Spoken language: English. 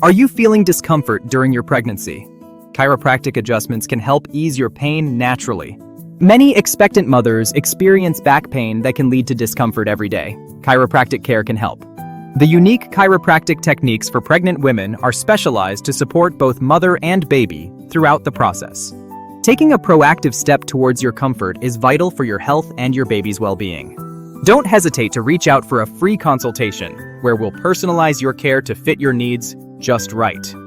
Are you feeling discomfort during your pregnancy? Chiropractic adjustments can help ease your pain naturally. Many expectant mothers experience back pain that can lead to discomfort every day. Chiropractic care can help. The unique chiropractic techniques for pregnant women are specialized to support both mother and baby throughout the process. Taking a proactive step towards your comfort is vital for your health and your baby's well-being. Don't hesitate to reach out for a free consultation where we'll personalize your care to fit your needs just right.